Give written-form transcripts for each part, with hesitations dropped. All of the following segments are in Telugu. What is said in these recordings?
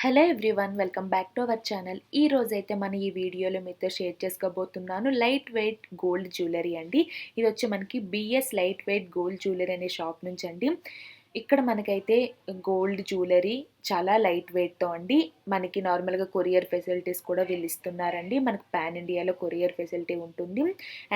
Hello everyone, welcome back to our channel. ఈ రోజైతే మన ఈ వీడియోలో మీతో షేర్ చేసుకోబోతున్నాను లైట్ వెయిట్ గోల్డ్ జ్యువెలరీ అండి. ఇది వచ్చి మనకి BS light weight gold jewellery అనే షాప్ నుంచి అండి. ఇక్కడ మనకైతే గోల్డ్ జ్యువెలరీ చాలా లైట్ వెయిట్తో అండి. మనకి నార్మల్గా కొరియర్ ఫెసిలిటీస్ కూడా వీళ్ళు ఇస్తున్నారండి. మనకు పాన్ ఇండియాలో కొరియర్ ఫెసిలిటీ ఉంటుంది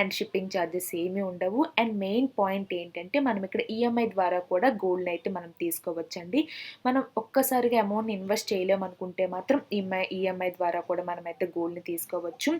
అండ్ షిప్పింగ్ ఛార్జెస్ ఏమీ ఉండవు. అండ్ మెయిన్ పాయింట్ ఏంటంటే మనం ఇక్కడ ఈఎంఐ ద్వారా కూడా గోల్డ్ని అయితే మనం తీసుకోవచ్చండి. మనం ఒక్కసారిగా అమౌంట్ని ఇన్వెస్ట్ చేయలేమనుకుంటే మాత్రం ఈఎంఐ ద్వారా కూడా మనం అయితే గోల్డ్ని తీసుకోవచ్చు.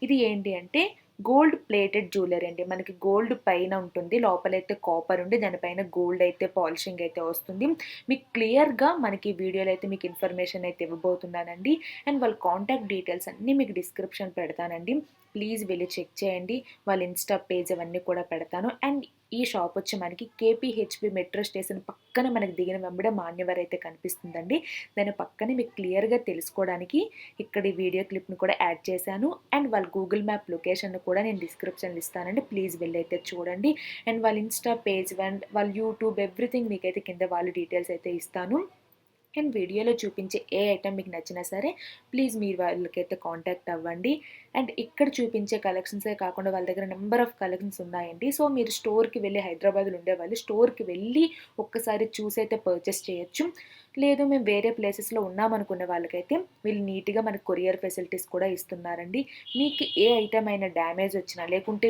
ఇది ఏంటి అంటే గోల్డ్ ప్లేటెడ్ జ్యువెలరీ అండి. మనకి గోల్డ్ పైన ఉంటుంది, లోపలైతే కాపర్ ఉండి దానిపైన గోల్డ్ అయితే పాలిషింగ్ అయితే వస్తుంది. మీకు క్లియర్గా మనకి వీడియోలో అయితే మీకు ఇన్ఫర్మేషన్ అయితే ఇవ్వబోతున్నానండి. అండ్ వాళ్ళ కాంటాక్ట్ డీటెయిల్స్ అన్నీ మీకు డిస్క్రిప్షన్ పెడతానండి. ప్లీజ్ వెళ్ళి చెక్ చేయండి. వాళ్ళ ఇన్స్టా పేజ్ అవన్నీ కూడా పెడతాను. అండ్ ఈ షాప్ వచ్చి మనకి కేపీహెచ్బి మెట్రో స్టేషన్ పక్కన మనకి దిగిన వెంబడే మాన్యవర్ అయితే కనిపిస్తుందండి. దాని పక్కనే మీకు క్లియర్గా తెలుసుకోవడానికి ఇక్కడ ఈ వీడియో క్లిప్ని కూడా యాడ్ చేశాను. అండ్ వాళ్ళ గూగుల్ మ్యాప్ లొకేషన్ కూడా నేను డిస్క్రిప్షన్లో ఇస్తానండి. ప్లీజ్ వెళ్ళి అయితే చూడండి. అండ్ వాళ్ళ ఇన్స్టా పేజ్ అండ్ వాళ్ళ యూట్యూబ్ ఎవ్రీథింగ్ మీకైతే కింద వాళ్ళ డీటెయిల్స్ అయితే ఇస్తాను. అండ్ వీడియోలో చూపించే ఏ ఐటమ్ మీకు నచ్చినా సరే ప్లీజ్ మీరు వాళ్ళకైతే కాంటాక్ట్ అవ్వండి. అండ్ ఇక్కడ చూపించే కలెక్షన్సే కాకుండా వాళ్ళ దగ్గర నెంబర్ ఆఫ్ కలెక్షన్స్ ఉన్నాయండి. సో మీరు స్టోర్కి వెళ్ళి, హైదరాబాద్లో ఉండేవాళ్ళు స్టోర్కి వెళ్ళి ఒక్కసారి చూసి అయితే పర్చేస్ చేయొచ్చు. లేదు మేము వేరే ప్లేసెస్లో ఉన్నామనుకునే వాళ్ళకైతే వీళ్ళు నీట్గా మనకు కొరియర్ ఫెసిలిటీస్ కూడా ఇస్తున్నారండి. మీకు ఏ ఐటమ్ అయినా డ్యామేజ్ వచ్చినా, లేకుంటే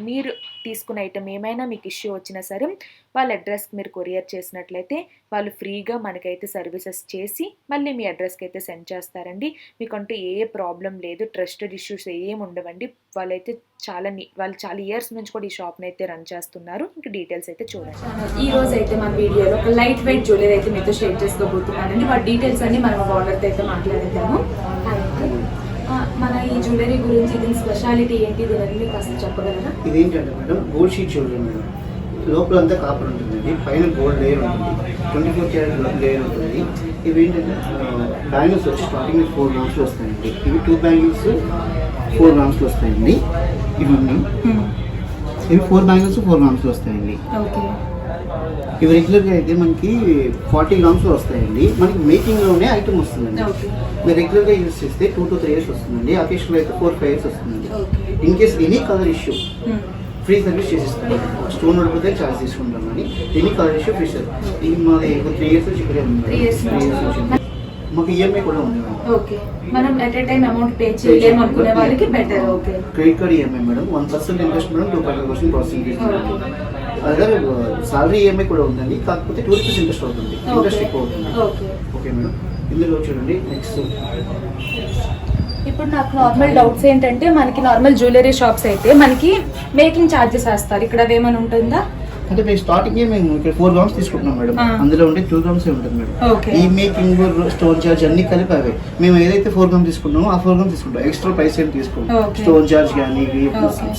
మీరు తీసుకున్న ఐటమ్ ఏమైనా మీకు ఇష్యూ వచ్చినా సరే వాళ్ళ అడ్రస్కి మీరు కొరియర్ చేసినట్లయితే వాళ్ళు ఫ్రీగా మనకైతే సర్వీసెస్ చేసి మళ్ళీ మీ అడ్రస్కి అయితే సెండ్ చేస్తారండి. మీకంటూ ఏ ప్రాబ్లం లేదు, ట్రస్టెడ్ ఇష్యూస్ ఏమి ఉండవండి. వాళ్ళు చాలా ఇయర్స్ నుంచి కూడా ఈ షాప్ని అయితే రన్ చేస్తున్నారు. ఇంకా డీటెయిల్స్ అయితే చూడండి. ఈ రోజు అయితే మన వీడియోలో ఒక లైట్ వెయిట్ జ్యువెలరీ అయితే మీతో షేర్ చేసుకోబోతున్నానండి. వాటి డీటెయిల్స్ అన్ని మనం వాళ్ళతో అయితే మాట్లాడేద్దాము. మన ఈ జ్యువెలరీ గురించి దీని స్పెషాలిటీ ఏంటి, దీని కాస్త చెప్పగలరా? ఇదేంటంటే madam gold sheet jewellery madam. లోపల అంతా కాపర్ ఉంటుందండి, పైన గోల్డ్ లేయర్ ఉంటుంది, 24 క్యారెట్ లేయర్ ఉంటుంది. ఇవి ఏంటంటే బ్యాంగిల్స్ వచ్చి స్టార్టింగ్ 4 గ్రామ్స్లో వస్తాయండి. ఇవి 2 బ్యాంగిల్స్ 4 గ్రామ్స్లో వస్తాయండి. ఇవి 4 బ్యాంగిల్స్ 4 గ్రామ్స్లో వస్తాయండి. ఇవి రెగ్యులర్గా అయితే మనకి 40 గ్రామ్స్లో వస్తాయండి. మనకి మేకింగ్లోనే ఐటమ్ వస్తుందండి. మీరు రెగ్యులర్గా యూజ్ చేస్తే 2 to 3 years వస్తుందండి. అకేషన్లో అయితే 4-5 years వస్తుందండి. In case any colour issue free service చేసిస్తాను. స్టోన్ పడిపోతే ఛార్జ్ తీసుకుంటాం కానీ any colour issue free service. ఇది మాది 3 years నుంచి ఇక్కడే ఉంది. మాకు ఈఎంఐ కూడా ఉంది. మనం at a time amount pay చేయలేము అనుకునే వాళ్ళకి better. Credit card EMI madam 1% interest madam, 2% processing fees. అదే సాలరీ ఈఎంఐ కూడా ఉందండి, కాకపోతే 2% ఇంట్రెస్ట్ అవుతుంది. ఇంట్రెస్ట్ ఎక్కువ అవుతుంది. Okay madam. ఇందులో చూడండి నెక్స్ట్. ఇప్పుడు నాకు నార్మల్ డౌట్స్ ఏంటంటే, మనకి నార్మల్ జ్యువెలరీ షాప్స్ అయితే మనకి మేకింగ్ ఛార్జెస్ వేస్తారు, ఇక్కడ అవేమైనా ఉంటుందా? అంటే మేము స్టార్టింగ్ మేము ఇక్కడ 4 గ్రామ్స్ తీసుకుంటున్నాం మేడం. అందులో ఉంటే 2 గ్రామ్స్ ఉంటుంది మేడం. ఈ మేకింగ్ స్టోన్ చార్జ్ అన్ని కలిపి అవే. మేము ఏదైతే 4 గ్రామ్స్ తీసుకుంటామో ఆ 4 గ్రామ్స్ తీసుకుంటాం. ఎక్స్ట్రా ప్రైస్ ఏం తీసుకుంటాం. స్టోన్ చార్జ్ కానీ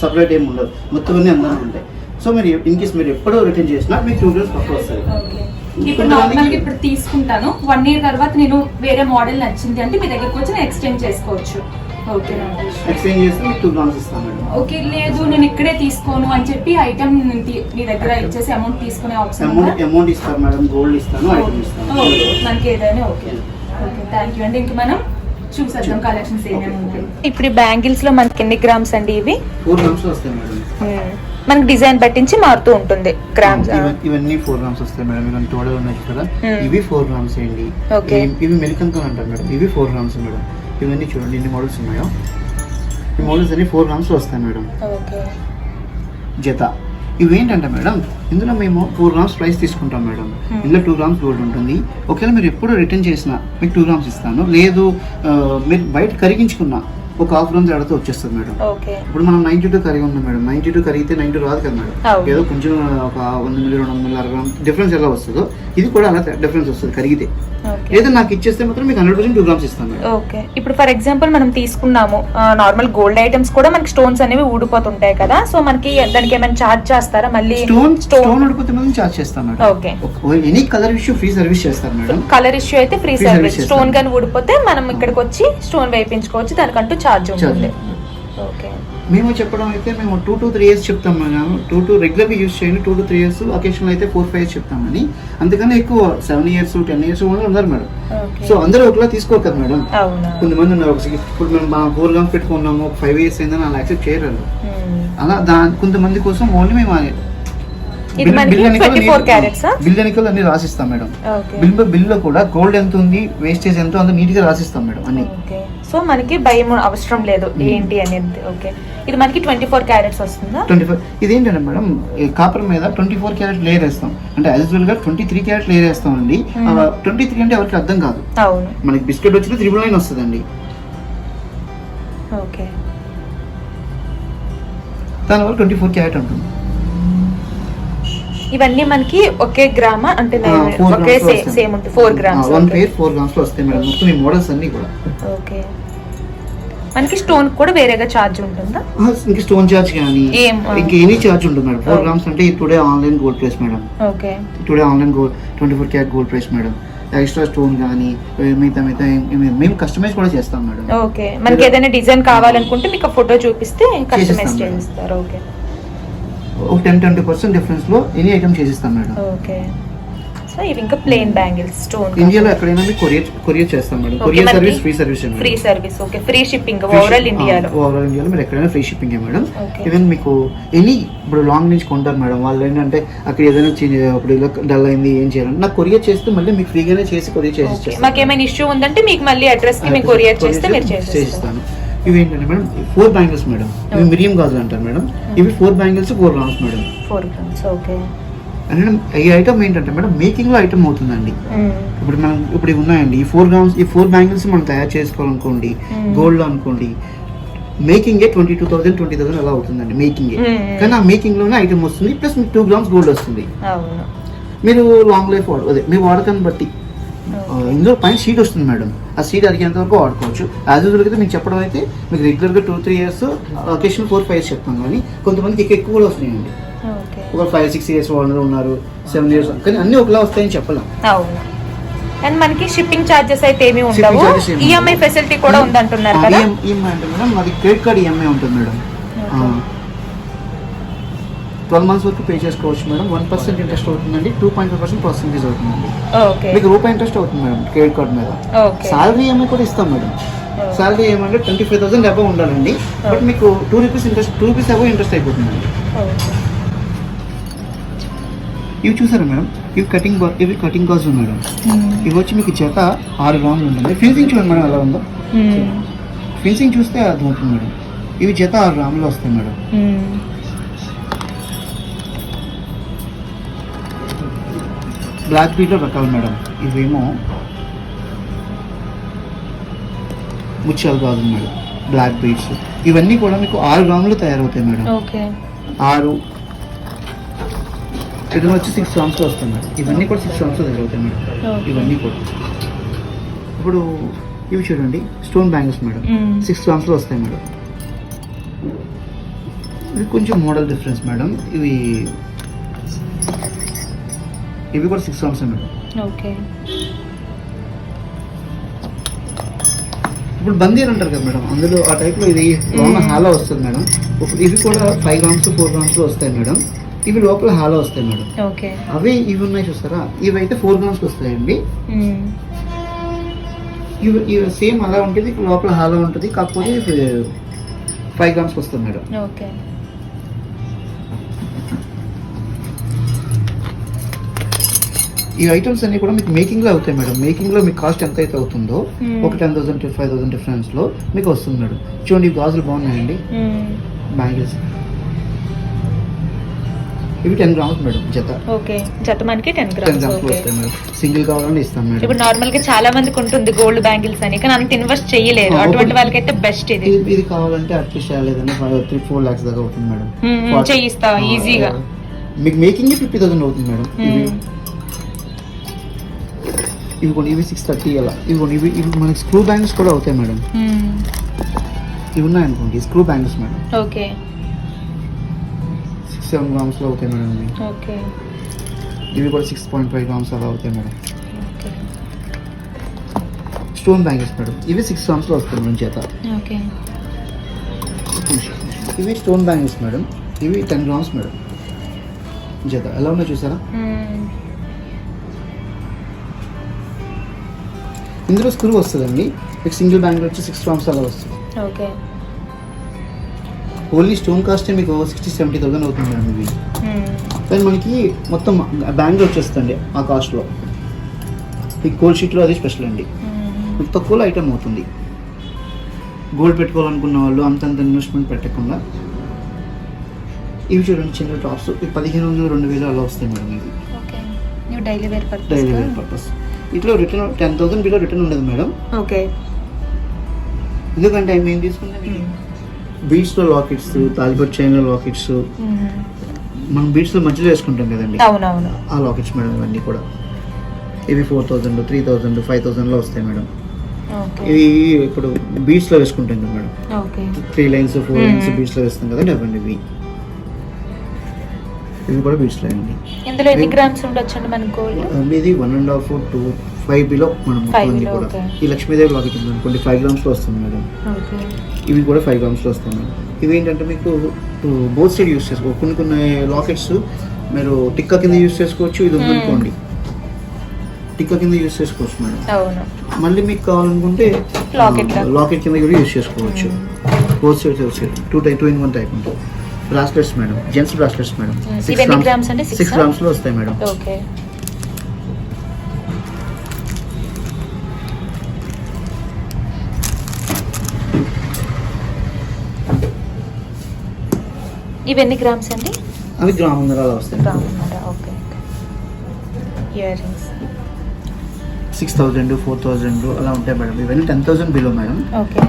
సపరేట్ ఏమి ఉండదు, మొత్తం అన్ని అందరూ ఉంటాయి. సో మీరు ఇన్ కేస్ మీరు ఎప్పుడో రిటర్న్ చేసినా మీకు 2 గ్రామ్స్ పక్క వస్తుంది. ఇప్పుడు నార్మల్ ఇప్పుడు తీసుకుంటాను, 1 year తర్వాత నేను వేరే మోడల్ నచ్చింది అంటే మీ దగ్గరకు వచ్చి నేను ఎక్స్చేంజ్ చేసుకోవచ్చు. ఎక్స్చేంజ్ చేస్తే మీకు 2 గ్రామ్స్ ఇస్తాం మేడం. ఓకే. లేదు నేను ఇక్కడే తీసుకోను అని చెప్పి ఐటమ్ మీ దగ్గర ఇచ్చేసి అమౌంట్ తీసుకునే ఆప్షన్ అమౌంట్ ఇస్తాను మేడం, గోల్డ్ ఇస్తాను, ఐటమ్ ఇస్తాను. మనకి ఏదైనా ఓకే. థ్యాంక్ యూ అండి. ఇంక మనం చూసేద్దాం కలెక్షన్స్ ఏమేమి ఉన్నాయి. ఇప్పుడు బ్యాంగిల్స్ లో మనకి ఎన్ని గ్రామ్స్ అండి? ఇవి 4 గ్రామ్స్ వస్తాయి మేడం. మనకి డిజైన్ పట్టించి మారుతూ ఉంటుంది గ్రామ్స్. ఇవన్నీ 4 గ్రామ్స్ వస్తాయి మేడం. ఇవన్నీ టోటల్ ఉన్నాయి కదా, ఇవి 4 గ్రామ్స్ అండి. ఇవి మెలికంతో అంటారు మేడం. ఇవి 4 గ్రామ్స్ మేడం. ఇవన్నీ చూడండి ఎన్ని మోడల్స్ ఉన్నాయో. ఈ మోడల్స్ అన్ని 4 గ్రామ్స్ వస్తాయి మేడం జత. ఇవి ఏంటంటే మేడం, ఇందులో మేము 4 గ్రామ్స్ ప్రైస్ తీసుకుంటాం మేడం. ఇందులో 2 గ్రామ్స్ గోల్డ్ ఉంటుంది. ఒకవేళ మీరు ఎప్పుడు రిటర్న్ చేసినా మీకు 2 గ్రామ్స్ ఇస్తాను. లేదు మీరు బయట కరిగించుకున్నా ఒక 1/2 గ్రామ్ తేడాతో వచ్చేస్తుంది మేడం. ఇప్పుడు మనం 92 కరిగి ఉంది మేడం. 92 కరిగితే 90 రాదు కదా మేడం. ఏదో కొంచెం ఒక 100 ml 200 ml గ్రామ్ డిఫరెన్స్ ఎలా వస్తుందో ఇది కూడా అలా డిఫరెన్స్ వస్తుంది కరిగితే. ఏదో నాకు ఇచ్చేస్తే మాత్రం మీకు 100% 2 గ్రామ్స్ ఇస్తాను. ఓకే. ఇప్పుడు ఫర్ ఎగ్జాంపుల్ మనం తీసుకున్నాము నార్మల్ గోల్డ్ ఐటమ్స్ కూడా మనకి స్టోన్స్ అనేవి ఊడిపోతుంటాయి కదా, సో మనకి దానికి ఏమైనా చార్జ్ చేస్తారా? మళ్ళీ స్టోన్ ఊడిపోతే మనం చార్జ్ చేస్తాం madam. Okay. Any colour issue free service చేస్తారు మేడం. కలర్ ఇష్యూ అయితే ఫ్రీ సర్వీస్. స్టోన్ గాని ఊడిపోతే మనం ఇక్కడికి వచ్చి స్టోన్ వేయించుకోవచ్చు, దానికంటూ చార్జ్ ఉంటుంది. ఓకే. మేము చెప్పడం అయితే మేము 2 to 3 years చెప్తాం మేడం. 2 to రెగ్యులర్గా యూస్ చేయండి, 2 to 3 years, అకేషనల్ అయితే 4-5 years చెప్తామని. అందుకని ఎక్కువ 7 years 10 years ఉన్నారు మేడం. సో అందరూ ఒకలా తీసుకోరు కదా మేడం. కొంతమంది ఉన్నారు ఇప్పుడు మేము 4 grams పెట్టుకున్నాము, ఒక 5 years అయిందని అలా యాక్సెప్ట్ చేయరు. అలా కొంతమంది కోసం ఓన్లీ మేము బిల్ ఎన్నికలు అన్ని రాసిస్తాం మేడం. బిల్ లో కూడా గోల్డ్ ఎంత ఉంది, వేస్టేజ్ ఎంత అంత నీట్ గా రాసిస్తాం మేడం అన్ని. సో మనకి భయం అవసరం లేదు ఏంటి అనేది. ఓకే, ఇది మనకి 24 క్యారెట్స్ వస్తుందా? 24. ఇదేంటంటే మేడం కాపర్ మీద 24 క్యారెట్ లేయర్ వేస్తాం. అంటే యాజ్ గా 23 క్యారెట్ లేయర్ వేస్తాం అండి. 23 అంటే ఎవరికి అర్థం కాదు. అవును, మనకి బిస్కెట్ వచ్చి 999 వస్తుందండి. ఓకే, దానివల్ల 24 క్యారెట్ ఉంటుంది. ఇవన్నీ మనకి ఒకే గ్రామా అంటే ఒకే సేమ్ ఉంటుంది? 4 grams. 1 pair 4 grams లో వస్తాయి మేడం మొత్తం ఈ మోడల్స్ అన్ని కూడా. ఓకే, మనకి స్టోన్ కూడా వేరేగా ఛార్జ్ ఉంటుందా? ఇంకా స్టోన్ ఛార్జ్ కానీ ఇంకా ఎనీ ఛార్జ్ ఉంటుంది మేడం. 4 grams అంటే today online gold price madam. Okay, today online gold 24 carat gold price madam. Extra stone కానీ మిగతా మేము కస్టమైజ్ కూడా చేస్తాం మేడం. ఓకే, మనకి ఏదైనా డిజైన్ కావాలనుకుంటే మీకు ఫోటో చూపిస్తే కస్టమైజ్ చేస్తారు. ఓకే, ఒక 10-20% డిఫరెన్స్ లో ఎనీ ఐటమ్ చేసిస్తాం మేడం. ఓకే, సో ఇవి ఇంకా ప్లెయిన్ బ్యాంగిల్స్ స్టోన్ ఇండియాలో ఎక్కడైనా కొరియర్ చేస్తాం madam. Courier service free service. Okay, free shipping overall ఇండియాలో మీరు ఎక్కడైనా ఫ్రీ షిప్పింగ్ మేడం. ఈవెన్ మీకు ఎనీ ఇప్పుడు లాంగ్ నుంచి కొంటారు మేడం, వాళ్ళు ఏంటంటే అక్కడ ఏదైనా ఇప్పుడు ఇలా డల్ అయింది ఏం చేయాలంటే నాకు కొరియర్ చేస్తే మళ్ళీ మీకు ఫ్రీగానే చేసి కొరియర్ చేసి మాకు ఏమైనా ఇష్యూ ఉందంటే మీకు మళ్ళీ అడ్రస్ కి మీకు కొరియర్ చేస్తే మీరు చేసిస్తాను. ఇవి ఏంటంటే మేడం 4 బ్యాంగిల్స్ మేడం. ఇవి మిరియం గాజులు అంటారు మేడం. ఇవి 4 bangles 4 grams madam. 4 grams. Okay, అంటే ఈ ఐటమ్ ఏంటంటే మేడం మేకింగ్ లో ఐటమ్ అవుతుందండి. ఇప్పుడు మనం ఇప్పుడు ఇవి ఉన్నాయండి, ఈ 4 grams ఈ 4 బ్యాంగిల్స్ మనం తయారు చేసుకోవాలనుకోండి గోల్డ్ లో అనుకోండి, మేకింగ్ 22,000 20,000 అలా అవుతుందండి మేకింగ్. కానీ ఆ మేకింగ్ లోనే ఐటమ్ వస్తుంది, ప్లస్ మీకు 2 grams గోల్డ్ వస్తుంది. మీరు లాంగ్ లైఫ్ అదే మీ వాడకాన్ని బట్టి ఇందులో పైన సీట్ వస్తుంది మేడం. ఆ సీట్ అడిగేంత వరకు వాడుకోవచ్చు. యాజ్ యూజువల్ అయితే మీకు చెప్పడం అయితే మీకు రెగ్యులర్గా 2-3 years, అకేషన్ 4-5 years చెప్తాను. కానీ కొంతమందికి ఎక్కువ కూడా వస్తున్నాయండి. ఒక 5-6 years వాళ్ళు ఉన్నారు, 7 years, కానీ అన్ని ఒకలా వస్తాయని చెప్పలేం. అవును, అండ్ మనకి షిప్పింగ్ చార్జెస్ అయితే ఏమీ ఉండవు. ఈఎంఐ ఫెసిలిటీ కూడా ఉందంటున్నారు కదా? ఈఎంఐ అంటే మేడం మాది క్రెడిట్ కార్డ్ ఈఎంఐ ఉంటుంది మేడం. 12 months వరకు పే చేసుకోవచ్చు మేడం. 1% ఇంట్రెస్ట్ అవుతుందండి, 2.5% ప్రాసెసింగ్ ఫీజ్ అవుతుందండి. మీకు రూపాయి ఇంట్రెస్ట్ అవుతుంది మేడం క్రెడిట్ కార్డ్ మీద. సాలరీ ఈఎంఐ కూడా ఇస్తాం మేడం. సాలరీ ఏమంటే 25,000 అబౌవ్ ఉండాలండి. బట్ మీకు 2 rupees interest, 2 rupees above interest అయిపోతుందండి. ఇవి చూసారా మేడం, ఇవి కటింగ్ గాజులు మేడం. ఇవి వచ్చి మీకు జత 6 grams ఉంటుంది. ఫినిషింగ్ చూడండి మేడం ఎలా ఉందో. ఫినిషింగ్ చూస్తే అర్థమవుతుంది మేడం. ఇవి జత 6 grams వస్తాయి మేడం. బ్లాక్ బీట్లో రకాలు మేడం. ఇవేమో ముత్యాలు గాజులు మేడం, బ్లాక్ బీట్స్. ఇవన్నీ కూడా మీకు 6 grams తయారవుతాయి మేడం. 6 ఇది వచ్చి 6 grams వస్తాయి మేడం. ఇవన్నీ కూడా 6 grams తయారవుతాయి మేడం. ఇవన్నీ కూడా ఇప్పుడు ఇవి చూడండి స్టోన్ బ్యాంగిల్స్ మేడం, 6 grams వస్తాయి మేడం. ఇది కొంచెం మోడల్ డిఫరెన్స్ మేడం. ఇవి కూడా 6 grams మేడం. ఓకే, ఇప్పుడు బందీర్ అంటారు కదా మేడం, అందులో ఆ టైప్ లో ఇది లోపల హాలో వస్తుంది మేడం. ఇవి కూడా 5 grams 4 grams వస్తాయి మేడం. ఇవి లోపల హాలో వస్తాయి మేడం. అవి ఇవి ఉన్నాయి చూస్తారా, ఇవి అయితే 4 grams వస్తాయండి. ఇవి సేమ్ అలా ఉంటుంది, లోపల హాలో ఉంటుంది, కాకపోతే 5 grams వస్తుంది మేడం. ఈ ఐటమ్స్ అన్ని కూడా మీకు మేకింగ్ లో అవుతాయి మేడం. మేకింగ్ లో మీకు కాస్ట్ ఎంత అయితే అవుతుందో ఒక 10,000 to 5,000 డిఫరెన్స్ లో మీకు వస్తుంది మేడం. చూడండి గాజులు బాగున్నాయండి, బ్యాంగిల్స్. ఇవి 10 grams మేడం జత. జత మనకి 10 grams వస్తాయి మేడం. సింగిల్ కావాలని ఇస్తాం మేడం. ఇప్పుడు నార్మల్ గా చాలా మందికి ఉంటుంది గోల్డ్ బ్యాంగిల్స్ అని, కానీ అంత ఇన్వెస్ట్ చేయలేరు. అటువంటి వాళ్ళకైతే బెస్ట్ ఇది. ఇది కావాలంటే అట్లీస్ట్ లేదంటే 3-4 lakhs దాకా అవుతుంది మేడం. చేయిస్తా ఈజీగా. మీకు మేకింగ్ 50,000 అవుతుంది మేడం. ఇవి 630 అలా. ఇవి మనకి స్క్రూ బ్యాంగిల్స్ కూడా అవుతాయి మేడం. ఇవి ఉన్నాయనుకోండి స్క్రూ బ్యాంగిల్స్ మేడం. 6-7 grams లో అవుతాయి మేడం. ఇవి కూడా 6.5 grams అలా అవుతాయి మేడం. Stone bangles madam. ఇవి 6 grams లో వస్తాయి మేడం చేత. ఇవి స్టోన్ బ్యాంగిల్స్ మేడం, ఇవి 10 గ్రామ్స్ మేడం. జత ఎలా ఉన్నాయో చూసారా? ఇందులో స్క్రూ వస్తుందండి. మీకు సింగిల్ బ్యాంగిల్ వచ్చి 6 గ్రామ్స్ అలా వస్తుంది. ఓకే. ఓన్లీ స్టోన్ కాస్ట్ మీకు 60-70,000 అవుతుంది మేడం ఇవి. కానీ మనకి మొత్తం బ్యాంగిల్ వచ్చేస్తుంది ఆ కాస్ట్లో. ఈ గోల్డ్ షీట్లో అది స్పెషల్ అండి. మీకు తక్కువలో ఐటమ్ అవుతుంది. గోల్డ్ పెట్టుకోవాలనుకున్న వాళ్ళు అంతంత ఇన్వెస్ట్మెంట్ పెట్టకుండా ఇవి చూడండి, చిన్న టాప్స్ 1,500-2,000 అలా వస్తాయి మేడం ఇవి. Daily wear purpose. ఇట్లా రిటర్న్ 10,000 బిలో రిటర్న్ ఉండదు మేడం. ఓకే. ఎందుకంటే మేము తీసుకుంటే బీడ్స్లో లాకెట్స్, తాలిబట్ చైన్లో లాకెట్స్, మనం బీడ్స్లో మధ్యలో వేసుకుంటాం కదండి, అవునవును, ఆ లాకెట్స్ మేడం. ఇవన్నీ కూడా ఇవి 4,000, 3,000, 5,000లో వస్తాయి మేడం. ఇవి ఇప్పుడు బీడ్స్లో వేసుకుంటాం కదా మేడం, 3 లైన్స్ 4 లైన్స్ బీడ్స్లో వేస్తాం కదండి, అవ్వండి ఇవి. ఇవి కూడా బీడ్స్లో అండి. ఇందులో ఎన్ని గ్రామ్స్ ఉండొచ్చండి మన గోల్డ్? ఇది 1.5 to 5 బిలో మనం అన్ని కూడా. ఈ లక్ష్మీదేవి లాకెట్ ఉంది అనుకోండి, 5 గ్రామ్స్లో వస్తుంది మేడం. ఇవి కూడా 5 గ్రామ్స్లో వస్తాయి మేడం. ఇవి ఏంటంటే మీకు బోత్ సైడ్ యూస్ చేసుకోవచ్చు. కొన్ని లాకెట్స్ మీరు టిక్కా కింద యూస్ చేసుకోవచ్చు. ఇది ఉందనుకోండి, టిక్కా కింద యూస్ చేసుకోవచ్చు మేడం. మళ్ళీ మీకు కావాలనుకుంటే లాకెట్ కింద కూడా యూస్ చేసుకోవచ్చు. బోత్ సైడ్ 2-in-1 టైప్ ఉంటుంది. Bracelets madam, gents bracelets madam. 6 గ్రామ్స్లో వస్తాయి మేడం. ఇవి ఎన్ని గ్రామ్స్ అండి? అవి గ్రామున్నర అలా వస్తాయి. ఓకే. ఇయర్ రింగ్స్ 6,000, 4,000 అలా ఉంటాయి మేడం. ఇవన్నీ 10,000 బిలో మేడం. ఓకే.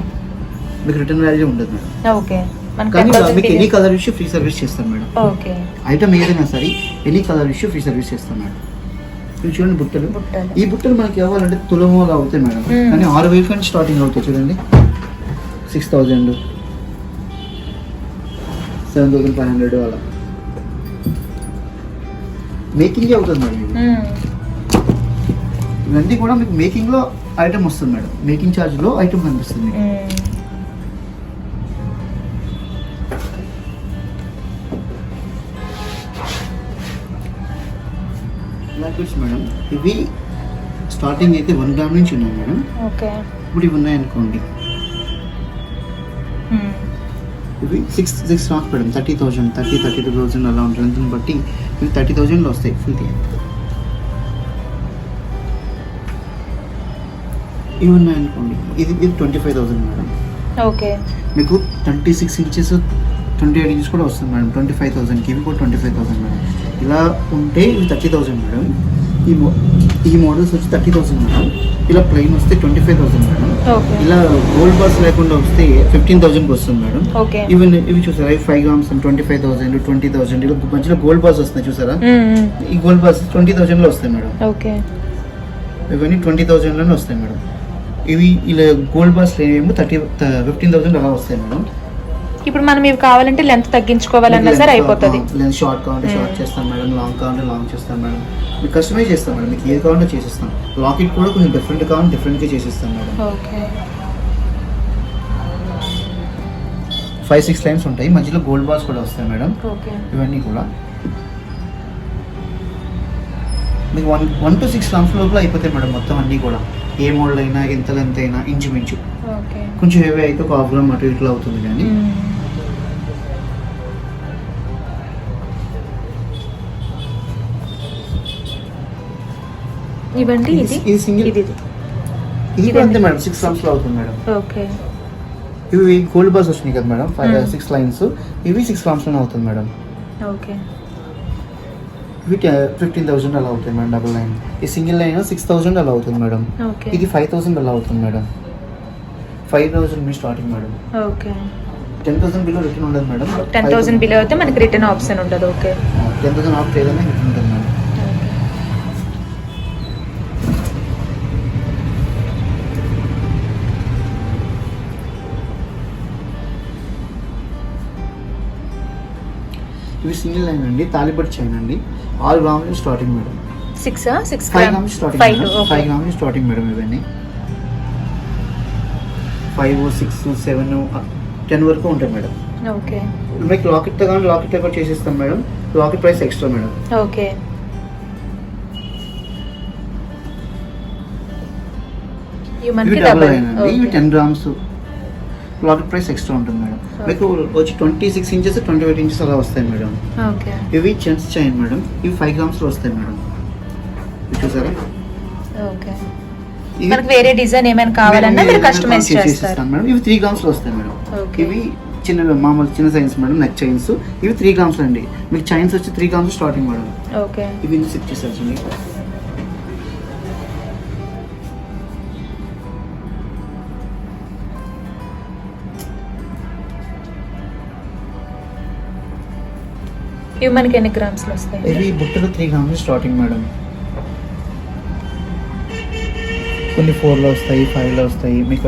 మీకు రిటర్న్ వాల్యూ ఉండదు మేడం. ఓకే. కానీ మీకు any colour issue free service చేస్తాం మేడం. ఓకే. ఐటమ్ ఏదైనా సరే any colour issue free service చేస్తాం మేడం. ఇవి చూడండి బుట్టలు. ఈ బుట్టలు మనకి కావాలంటే తులము అలా అవుతాయి మేడం. కానీ 6,000 నుంచి స్టార్టింగ్ అవుతాయి చూడండి. 6,000, 7,500 అలా మేకింగ్ అవుతుంది మేడం. ఇవన్నీ కూడా మీకు మేకింగ్ లో ఐటమ్ వస్తుంది మేడం. మేకింగ్ ఛార్జ్ లో ఐటమ్ కనిపిస్తుంది. మేడం ఇవి స్టార్టింగ్ అయితే 1 గ్రామ్ నుంచి ఉన్నాయి మేడం. ఓకే. ఇప్పుడు ఇవి ఉన్నాయనుకోండి, ఇవి 6 గ్రామ్స్ మేడం. 30,000, 32,000 అలా ఉంటుంది. దాన్ని బట్టి ఇవి 30,000లో వస్తాయి ఫుల్. ఇవి ఉన్నాయనుకోండి, ఇది 25,000 మేడం. ఓకే. మీకు 26 ఇంచెస్ 28 ఇంచెస్ కూడా వస్తుంది మేడం. 25,000కి ఇవి కూడా 25,000 మేడం. ఇలా ఉంటే ఇవి 30,000 మేడం. ఈ మోడల్స్ వచ్చి 30,000 మేడం. ఇలా ప్లెయిన్ వస్తే 25,000 మేడం. ఇలా గోల్డ్ బార్స్ లేకుండా వస్తే 15,000కి వస్తుంది మేడం. ఇవి చూసారా, 5 గ్రామ్స్ 25,000, 20,000 ఇలా మధ్యలో గోల్డ్ బార్స్ వస్తున్నాయి చూసారా. ఈ గోల్డ్ బార్స్ 20,000లో వస్తాయి మేడం. ఇవన్నీ 20,000లోనే వస్తాయి మేడం. ఇవి ఇలా గోల్డ్ బార్స్ ఏమో 15,000 అలా వస్తాయి మేడం. ఇప్పుడు మనం ఇవి కావాలంటే లెంత్ తగ్గించుకోవాలన్నా సరే అయిపోతుంది. లెంత్ షార్ట్ కావాలంటే షార్ట్ చేస్తాం మేడం, లాంగ్ కావాలంటే లాంగ్ చేస్తాం మేడం. మీకు కస్టమైజ్ చేస్తాం మేడం. మీకు ఏది కావాలంటే చేసేస్తాం. లాకెట్ కూడా కొంచెం డిఫరెంట్ కావాలంటే డిఫరెంట్గా చేసేస్తాం మేడం. 5-6 లైన్స్ ఉంటాయి, మధ్యలో గోల్డ్ బాల్స్ కూడా వస్తాయి మేడం. ఇవన్నీ కూడా మీకు 1 to 6 గ్రామ్స్ లోపల అయిపోతాయి మేడం మొత్తం అన్నీ కూడా. ఏ మోడల్ అయినా ఎంత లెంత్ అయినా ఇంచుమించు. కొంచెం హెవీ అయితే 1/2 గ్రామ్ అటు ఇట్లా అవుతుంది. కానీ ఇవ్వండి. ఇది సింగిల్, ఇది కూడా అంతే మేడం. 6 గ్రామ్స్ లో అవుతుంది మేడం. ఓకే. ఇవి గోల్డ్ బార్స్ వచ్చినాయి కదా మేడం, 6 లైన్స్. ఇవి 6 గ్రామ్స్ లోనే అవుతుంది మేడం. ఓకే. ఇవి 15,000 అలా అవుతాయి మేడం. డబుల్ లైన్ ఈ సింగిల్ లైన్ 6,000 అలా అవుతుంది మేడం. ఇది 5,000 అలా అవుతుంది మేడం. 5,000 మీ starting madam. Okay. 10,000 below return ఉండదు మేడం. 10,000 బిలో అయితే మనకి రిటర్న్ ఆప్షన్ ఉండదు. ఓకే. 10,000 ఆఫ్ ఏదైనా రిటర్న్ ఉంటుంది మేడం. ఇవి సింగిల్ లైన్ అండి, తాలిబట్ చైన్ అండి. 6 గ్రాములు స్టార్టింగ్ మేడం. 5 grams starting. 5 గ్రాములు స్టార్టింగ్ మేడం. ఇవన్నీ 5, 6, 7, 10 వరకు ఉంటాయి మేడం. ఓకే మీకు లాకెట్తో కానీ లాకెట్తో కూడా చేసిస్తాం madam. Locket price extra madam. Okay ఇవి మనకి ఇవి డబుల్ అయినండి. ఇవి 10 grams. లాకెట్ ప్రైస్ ఎక్స్ట్రా ఉంటుంది మేడం. మీకు వచ్చి 26 inches 28 inches అలా వస్తాయి మేడం. ఓకే ఇవి చెన్స్ చైన్ మేడం. ఇవి 5 grams వస్తాయి మేడం. ఇవి చూసారా? ఓకే మనకి వేరే డిజైన్ ఏమైనా కావాలన్నా మీరు కస్టమైజ్ చేస్తారు మేడం. ఇవి 3 grams వస్తాయి మేడం. ఓకే ఇవి చిన్న మామూలు చిన్న సైన్స్ మేడం. నెక్ చైన్స్ ఇవి 3 grams అండి. మీకు చైన్స్ వచ్చి 3 grams స్టార్టింగ్ మేడం. ఓకే ఇవి సిక్స్ చేసేసండి. ఇవి మనకి ఎన్ని గ్రామ్స్లో వస్తాయి? ఇవి బుట్టలు 3 grams స్టార్టింగ్ మేడం. కొన్ని 4లో వస్తాయి, 5లో వస్తాయి. మీకు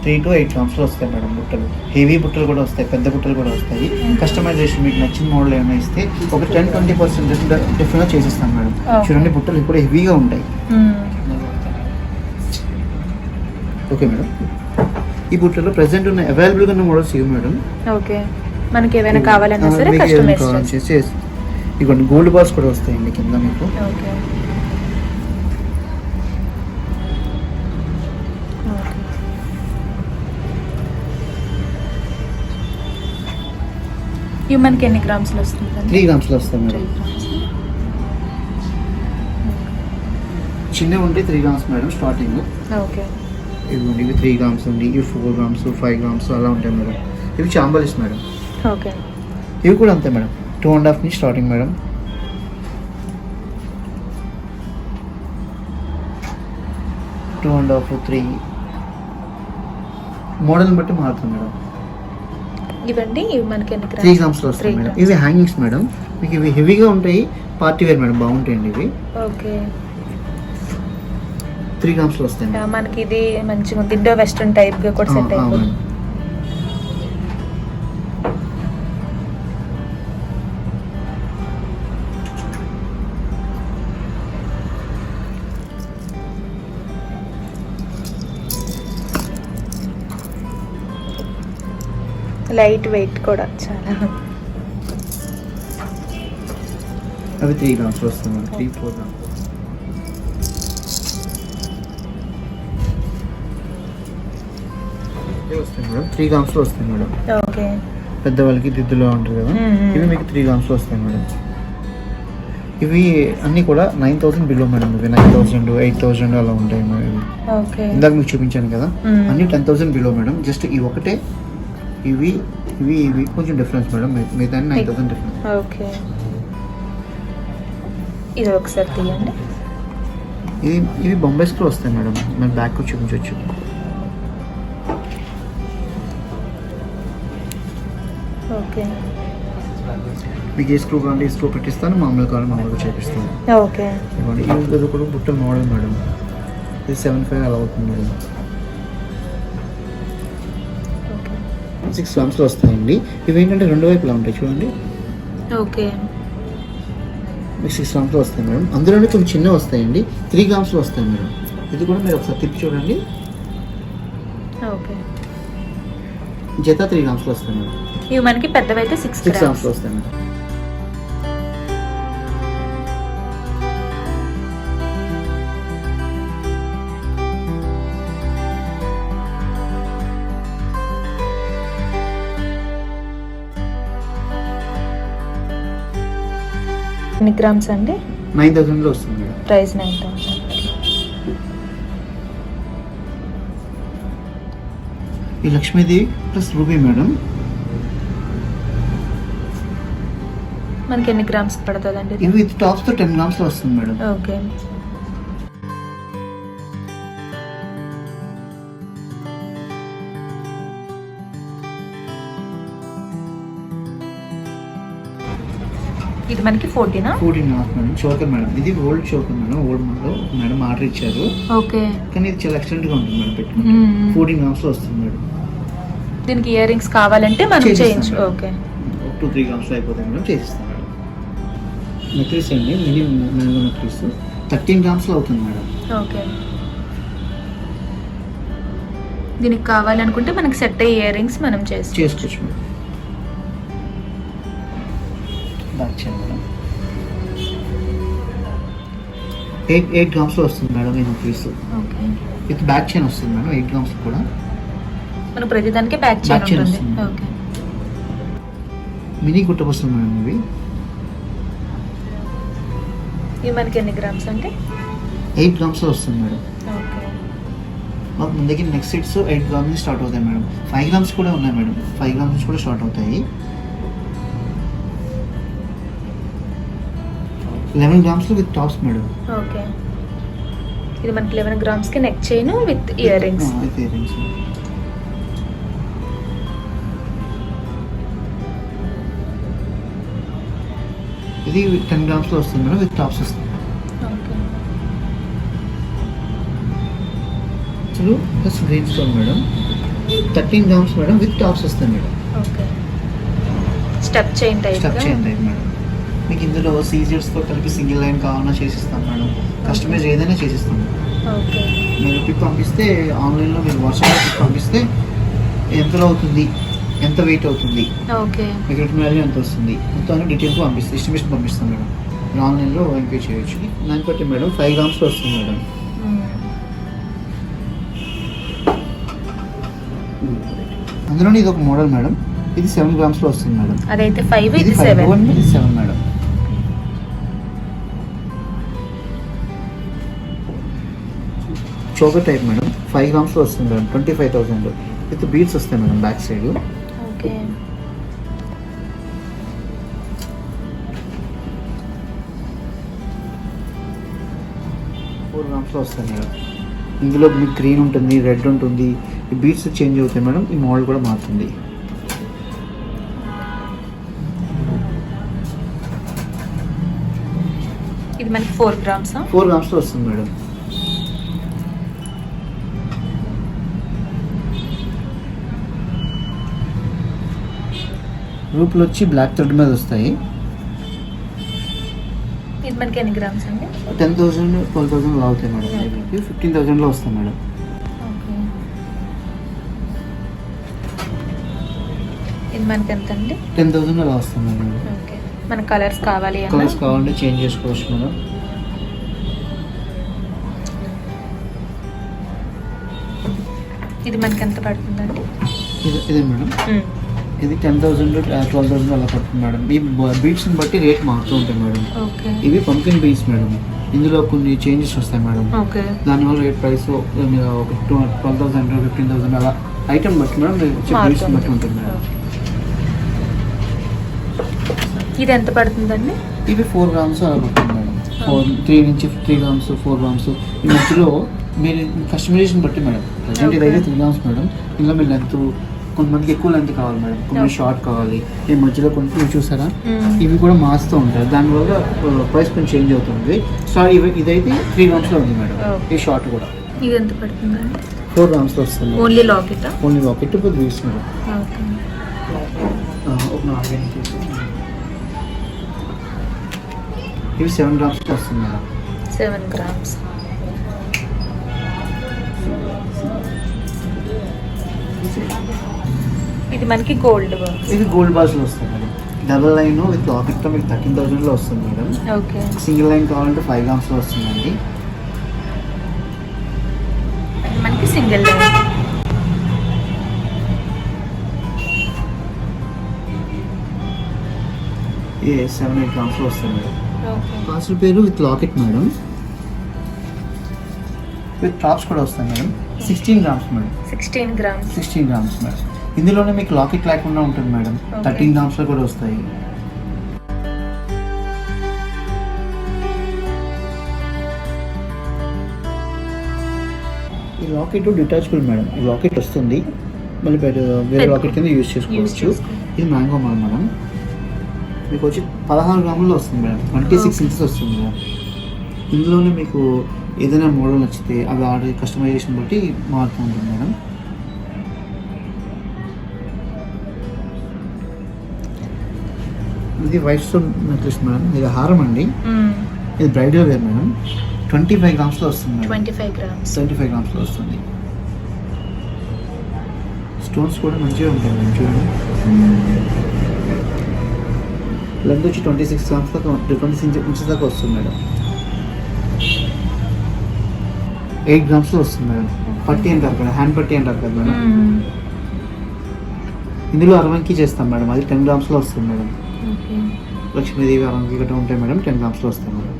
3 to 8 grams వస్తాయి మేడం బుట్టలు. హెవీ బుట్టలు కూడా వస్తాయి, పెద్ద బుట్టలు కూడా వస్తాయి. కస్టమైజేషన్ మీకు నచ్చిన మోడల్ ఏమైనా ఇస్తే ఒక 10-20% డిఫరెంట్గా చేసిస్తాం మేడం. చూడండి బుట్టలు ఇప్పుడు హెవీగా ఉంటాయి. Okay madam. ఈ బుట్టలో ప్రెసెంట్ ఉన్న అవైలబుల్గా ఉన్న మోడల్స్ ఇవి మేడం. ఓకే మనకి ఏమైనా కావాలన్నా సరే మీకు ఏమైనా కస్టమైజ్ కావాలని చేసి ఇవ్వండి. గోల్డ్ బాల్స్ కూడా వస్తాయండి కింద మీకు. ఓకే ఇవి మనకి ఎన్ని గ్రామ్స్లో వస్తుంది? 3 grams వస్తాయి మేడం. చిన్నవి ఉంటే 3 grams మేడం స్టార్టింగ్. ఓకే ఇవ్వండి. ఇవి 3 grams ఉంది, ఇవి 4 grams, 5 grams అలా ఉంటాయి మేడం. ఇవి చాంబలిస్ మేడం. ఓకే ఇవి కూడా అంతే మేడం. 2.5 నుంచి స్టార్టింగ్ మేడం. 2.5, 3 మోడల్ని బట్టి మారుతుంది మేడం. ఇవండి ఇవి మనకి ఎన్ని 3 grams వస్తాయి మేడం. ఇవి హ్యాంగింగ్స్ మేడం. మీకు ఇవి హెవీగా ఉంటాయి, పార్టీ వేర్ మేడం. బాగుంటాయండి ఇవి. ఓకే 3 grams వస్తాయి మేడం. మనకి ఇది మంచిగా ఉంది. ఇండో వెస్ట్రన్ టైప్ గా కూడా సెట్ అయిపోతుంది. లైట్ వెయిట్ కూడా చాలా. అవి 3 grams వస్తాయి మేడం. 3-4 grams వస్తాయి మేడం. 3 grams వస్తాయి మేడం. ఓకే పెద్దవాళ్ళకి దిద్దులో ఉంటుంది కదా. ఇవి మీకు 3 grams వస్తాయి మేడం. ఇవి అన్నీ కూడా 9,000 బిలో మేడం. ఇవి 9,000, 8,000 అలా ఉంటాయి మేడం. ఇవి ఓకే ఇందాక మీకు చూపించాను కదా. అన్ని 10,000 బిలో మేడం. జస్ట్ ఇవి ఒకటే, ఇవి ఇవి ఇవి కొంచెం డిఫరెన్స్ మేడం. మిగతా 9,000 డిఫరెన్స్. ఓకే ఇది ఒకసారి తీయండి. ఇవి బొంబాయి స్క్రూ వస్తాయి మేడం. మేము బ్యాక్ చూపించవచ్చు. ఓకే మీకు ఏ స్క్రూ కావాలి ఈ స్క్రూ పెట్టిస్తాను, మామూలు కావాలి మామూలుగా చేపిస్తాను. ఓకే ఇవ్వండి. ఇది కూడా బుట్ట మోడల్ మేడం. ఇది 7.5 అలా అవుతుంది మేడం. 6 grams వస్తాయండి. ఇవి ఏంటంటే రెండు వైపులా ఉంటాయి చూడండి. ఓకే మీకు 6 grams వస్తాయి మేడం. అందులోనే కొంచెం చిన్నవి వస్తాయండి. 3 grams వస్తాయి మేడం. ఇది కూడా మీరు ఒకసారి తిప్పి చూడండి. ఓకే జత 3 grams వస్తాయి మేడం. ఇవి మనకి పెద్దవైతే 6 grams గ్రామ్స్ వస్తాయి మేడం. ఎన్ని గ్రామ్స్ అండి? 9,000లో వస్తుంది మేడం. ప్రైస్ 9,000. ఈ లక్ష్మీదేవి ప్లస్ రూబీ మేడం. మనకి ఎన్ని గ్రామ్స్ పడుతుందండి? ఇవి టాప్స్తో 10 grams వస్తుంది మేడం. ఓకే ఇది మనకి 14 మేడం. Choker madam. ఇది old choker madam. Old model madam order ఇచ్చారు. ఓకే కానీ ఇది చాలా ఎక్సలెంట్ గా ఉంటుంది మేడం. పెట్టుకుంటే 14 grams లో వస్తుంది మేడం. దీనికి ఇయర్ రింగ్స్ కావాలంటే మనం చేయించు. ఓకే 2-3 grams అయిపోతాయి మేడం. చేసిస్తాం మేడం. నెక్లెస్ అండి. మినిమం మ్యాంగో నెక్లెస్ 13 grams లో అవుతుంది మేడం. ఓకే దీనికి కావాలనుకుంటే మనకి సెట్ అయ్యే ఇయర్ రింగ్స్ మనం చేసుకోవచ్చు మేడం. బ్యాక్ చైన్ మేడం 8 గ్రామ్స్లో వస్తుంది మేడం ఇది piece. Okay. With back chain వస్తుంది మేడం 8 గ్రామ్స్ కూడా. మనకు ప్రతిదానికి బ్యాక్ చైన్ ఉంటుంది. వస్తుంది. ఓకే. మినీ గుట్ట వస్తుంది మేడం ఇవి. ఇవి మనకి ఎన్ని గ్రామ్స్ అంటే 8 గ్రామ్స్లో వస్తుంది మేడం. ఓకే. మాకు మన దగ్గర నెక్స్ట్ సెట్స్ 8 గ్రామ్స్ నుంచి స్టార్ట్ అవుతాయి మేడం. 5 గ్రామ్స్ కూడా ఉన్నాయి మేడం. 5 గ్రామ్స్ నుంచి కూడా స్టార్ట్ అవుతాయి. 11 గ్రామ్స్లో విత్ టాప్స్ మేడం. ఓకే. ఇది మనకి 11 గ్రామ్స్కి neck chain with ear rings. With ear rings. ఇది 10 గ్రామ్స్లో వస్తుంది మేడం విత్ టాప్స్ వస్తుంది. ఓకే. అసలు plus green stone madam 13 grams madam with tops వస్తాయి madam. Okay. Step chain type. Step chain type madam. మీకు ఇందులో సీజర్స్తో కలిపి సింగిల్ లైన్ కావాలన్నా చేసిస్తాం మేడం. కస్టమైజ్ ఏదైనా చేసిస్తాం. ఓకే. మీరు పిక్ పంపిస్తే ఆన్లైన్లో మీరు వాట్సాప్లో పిక్ పంపిస్తే ఎంతలో అవుతుంది, ఎంత వెయిట్ అవుతుంది, ఓకే. మీకు రిటర్న్ వాల్యూ ఎంత వస్తుంది మొత్తం డీటెయిల్స్ పంపిస్తే ఎస్టిమేషన్ పంపిస్తాం మేడం. మీరు ఆన్లైన్లో ఎంక్వైరీ చేయొచ్చు. దాన్ని బట్టి మేడం 5 గ్రామ్స్లో వస్తుంది మేడం. అందులోనే ఇది ఒక మోడల్ మేడం. ఇది 7 గ్రామ్స్లో వస్తుంది మేడం. అదైతే 5 ఇది ఇది 5 7. ఇది 7 మేడం. చోకర్ టైప్ మేడం 5 గ్రామ్స్లో వస్తుంది మేడం. 25,000 విత్ బీడ్స్ వస్తాయి madam back side. Okay. Four గ్రామ్స్లో వస్తాయి మేడం. ఇందులో మీకు గ్రీన్ ఉంటుంది, రెడ్ ఉంటుంది. ఈ బీడ్స్ చేంజ్ అవుతాయి మేడం. ఈ మోడల్ కూడా మారుతుంది. ఇది మనకి 4 గ్రామ్స్. 4 గ్రామ్స్లో వస్తుంది మేడం. రూపులు వచ్చి బ్లాక్ థ్రెడ్ మీద వస్తాయి. ఇది మనకి ఎన్ని గ్రామ్స్ అండి 10,000 12,000 అవుతాయి మేడం. 15,000లో వస్తాయి మేడం. ఓకే. ఇది మనకి ఎంత అండి 10,000 అలా వస్తుంది మేడం. ఓకే. మన కలర్స్ కావాలి అన్న కలర్స్ కావాలంటే చేంజ్ చేసుకోవచ్చు మేడం. ఇది మనకి ఎంత పడుతుందండి ఇదే మేడం. ఇది 10,000 12,000 అలా పడుతుంది మేడం. ఈ బీడ్స్ని బట్టి రేట్ మారుతూ ఉంటాయి మేడం. ఓకే. ఇవి పంకిన్ బీడ్స్ మేడం. ఇందులో కొన్ని చేంజెస్ వస్తాయి మేడం. ఓకే. దానివల్ల రేట్ ప్రైస్ 12,000 15,000 అలా ఐటమ్ బట్టి మేడం బీడ్స్ని బట్టి ఉంటుంది మేడం. ఇది ఎంత పడుతుందండి ఇవి 4 గ్రామ్స్ అలా పడుతుంది మేడం. 3 నుంచి 3 గ్రామ్స్ 4 గ్రామ్స్ ఈ మధ్యలో మీరు కస్టమైజేషన్ బట్టి మేడం. ప్రజెంట్ ఇదైతే 3 గ్రామ్స్ మేడం. ఇందులో మీరు లెంత్ కొంతమందికి ఎక్కువ లెంత్ కావాలి మేడం, కొంచెం షార్ట్ కావాలి. ఈ మధ్యలో కొంచెం చూసారా ఇవి కూడా మారుతూ ఉంటాయి. దానివల్ల ప్రైస్ కొంచెం చేంజ్ అవుతుంది. సో ఇదైతే 3 గ్రామ్స్లో ఉంది మేడం. ఈ షార్ట్ కూడా ఇది ఎంత పడుతుందండి 4 గ్రామ్స్లో వస్తుంది. Only locket. ఓన్లీ లాకెట్ ఇప్పుడు బీడ్స్ మేడం. ఓకే. ఒక 4 ఇవి 7 గ్రామ్స్లో వస్తుంది మేడం. 7 గ్రామ్స్. ఇది మనకి గోల్డ్. ఇది గోల్డ్ బాల్స్లో వస్తుంది మేడం. డబల్ లైన్ విత్ లాకెట్తో మీకు 13,000లో వస్తుంది మేడం. ఓకే. సింగిల్ లైన్ కావాలంటే 5 గ్రామ్స్లో వస్తుందండి. ఇది మనకి సింగిల్ లైన్. ఏ 7-8 గ్రామ్స్లో వస్తుంది మేడం. ఓకే. కాస్ట్ పేరు with locket madam. With tops కూడా వస్తాయి madam. 16 grams madam. 16 grams. 16 grams madam. ఇందులోనే మీకు లాకెట్ లేకుండా ఉంటుంది మేడం. 13 గ్రామ్స్లో కూడా వస్తాయి. ఈ లాకెట్ డిటాచబుల్ మేడం. ఈ లాకెట్ వస్తుంది మళ్ళీ వేరే లాకెట్ కింద యూజ్ చేసుకోవచ్చు. ఇది మ్యాంగో మాల్ మేడం. మీకు వచ్చి 16 గ్రాముల్లో వస్తుంది మేడం. 26 ఇంచెస్ వస్తుంది మేడం. ఇందులోనే మీకు ఏదైనా మోడల్ నచ్చితే అవి ఆర్డర్ కస్టమైజేషన్ బట్టి మారుతూ ఉంటుంది మేడం. ఇది వైట్ స్టోన్ నెక్లెస్ మేడం. ఇది హారం అండి. ఇది బ్రైడల్ వేర్ మేడం. 25 గ్రామ్స్లో వస్తుంది మేడం. 25 గ్రామ్స్. 25 గ్రామ్స్లో వస్తుంది. స్టోన్స్ కూడా మంచిగా ఉంటాయి మేడం. చూడండి లెంత్ వచ్చి 26 గ్రామ్స్ దాకా 26 ఇంచెస్ దాకా వస్తుంది మేడం. 8 గ్రామ్స్లో వస్తుంది మేడం. పట్టి అంటారు కదా, హ్యాండ్ పట్టి అంటారు కదా మేడం, ఇందులో అరవంకి చేస్తాం మేడం. అది 10 గ్రామ్స్లో వస్తుంది మేడం. లక్ష్మీదేవి అరవంకి గట్రా ఉంటాయి మేడం, 10 గ్రామ్స్లో వస్తాయి మేడం.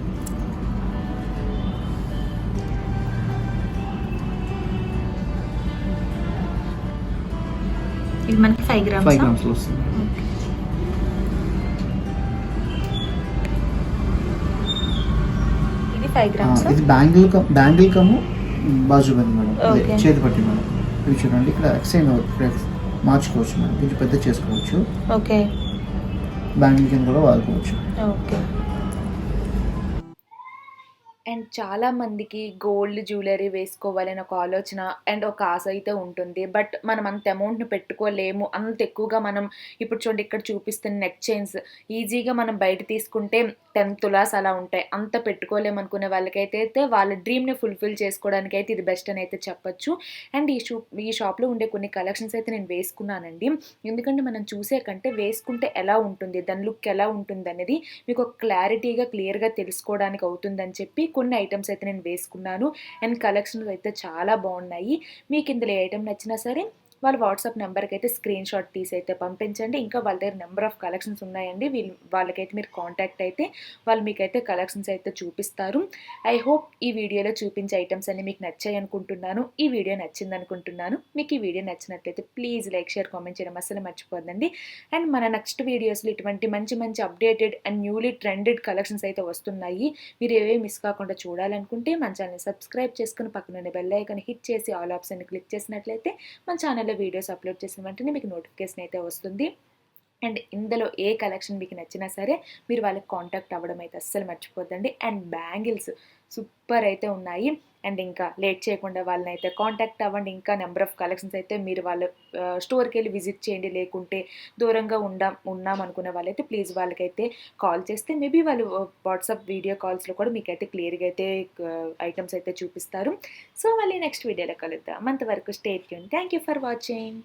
ఇది మనకి 5 గ్రామ్స్ 5 గ్రామ్స్లో వస్తుంది మేడం. ఇది 5 గ్రామ్స్. ఇది బ్యాంగిల్ కము బాజుబంది మేడం, అదే చేతి పట్టి మేడం. ఇవి చూడండి, ఇక్కడ ఎక్స్చేంజ్ మార్చుకోవచ్చు మేడం, కొంచెం పెద్ద చేసుకోవచ్చు. ఓకే, బ్యాంగిల్ కింద కూడా వాడుకోవచ్చు. ఓకే. అండ్ చాలామందికి గోల్డ్ జ్యువెలరీ వేసుకోవాలని ఒక ఆలోచన అండ్ ఒక ఆశ అయితే ఉంటుంది. బట్ మనం అంత అమౌంట్ని పెట్టుకోలేము. అంత ఎక్కువగా మనం ఇప్పుడు చూడండి, ఇక్కడ చూపిస్తున్న నెక్ చైన్స్ ఈజీగా మనం బయట తీసుకుంటే 10 తులాస్ అలా ఉంటాయి. అంత పెట్టుకోలేము అనుకునే వాళ్ళకైతే వాళ్ళ డ్రీమ్ని ఫుల్ఫిల్ చేసుకోవడానికి అయితే ఇది బెస్ట్ అని అయితే చెప్పొచ్చు. అండ్ ఈ షాప్లో ఉండే కొన్ని కలెక్షన్స్ అయితే నేను వేసుకున్నానండి. ఎందుకంటే మనం చూసే కంటే వేసుకుంటే ఎలా ఉంటుంది, దాని లుక్ ఎలా ఉంటుంది అనేది మీకు ఒక క్లారిటీగా క్లియర్గా తెలుసుకోవడానికి అవుతుందని చెప్పి కొన్ని ఐటమ్స్ అయితే నేను వేసుకున్నాను. అండ్ కలెక్షన్స్ అయితే చాలా బాగున్నాయి. మీకు ఇందులో ఏ ఐటమ్ నచ్చినా సరే వాళ్ళ వాట్సాప్ నెంబర్కి అయితే స్క్రీన్ షాట్ తీసి అయితే పంపించండి. ఇంకా వాళ్ళ దగ్గర నెంబర్ ఆఫ్ కలెక్షన్స్ ఉన్నాయండి. వాళ్ళకైతే మీరు కాంటాక్ట్ అయితే వాళ్ళు మీకైతే కలెక్షన్స్ అయితే చూపిస్తారు. ఐ హోప్ ఈ వీడియోలో చూపించే ఐటమ్స్ అన్ని మీకు నచ్చాయి అనుకుంటున్నాను. ఈ వీడియో నచ్చింది అనుకుంటున్నాను. మీకు ఈ వీడియో నచ్చినట్లయితే ప్లీజ్ లైక్, షేర్, కామెంట్ చేయడం అసలు మర్చిపోద్దండి. అండ్ మన నెక్స్ట్ వీడియోస్లో ఇటువంటి మంచి మంచి updated and newly trended collections అయితే వస్తున్నాయి. మీరు ఏవేవి మిస్ కాకుండా చూడాలనుకుంటే మన ఛానల్ని సబ్స్క్రైబ్ చేసుకుని పక్కన బెల్ ఐకాన్ హిట్ చేసి ఆల్ ఆప్షన్ క్లిక్ చేసినట్లయితే మన ఛానల్ వీడియోస్ అప్లోడ్ చేసిన వెంటనే మీకు నోటిఫికేషన్ అయితే వస్తుంది. అండ్ ఇందులో ఏ కలెక్షన్ మీకు నచ్చినా సరే మీరు వాళ్ళకి కాంటాక్ట్ అవ్వడం అయితే అస్సలు మర్చిపోద్దండి. అండ్ బ్యాంగిల్స్ సూపర్ అయితే ఉన్నాయి. అండ్ ఇంకా లేట్ చేయకుండా వాళ్ళని అయితే కాంటాక్ట్ అవ్వండి. ఇంకా నెంబర్ ఆఫ్ కలెక్షన్స్ అయితే మీరు వాళ్ళ స్టోర్కి వెళ్ళి విజిట్ చేయండి. లేకుంటే దూరంగా ఉన్నాం అనుకునే వాళ్ళైతే ప్లీజ్ వాళ్ళకైతే కాల్ చేస్తే మేబీ వాళ్ళు వాట్సాప్ వీడియో కాల్స్లో కూడా మీకైతే క్లియర్గా అయితే ఐటమ్స్ అయితే చూపిస్తారు. సో మళ్ళీ నెక్స్ట్ వీడియోలో కలుద్దాం. అంతవరకు stay tune. Thank you for watching.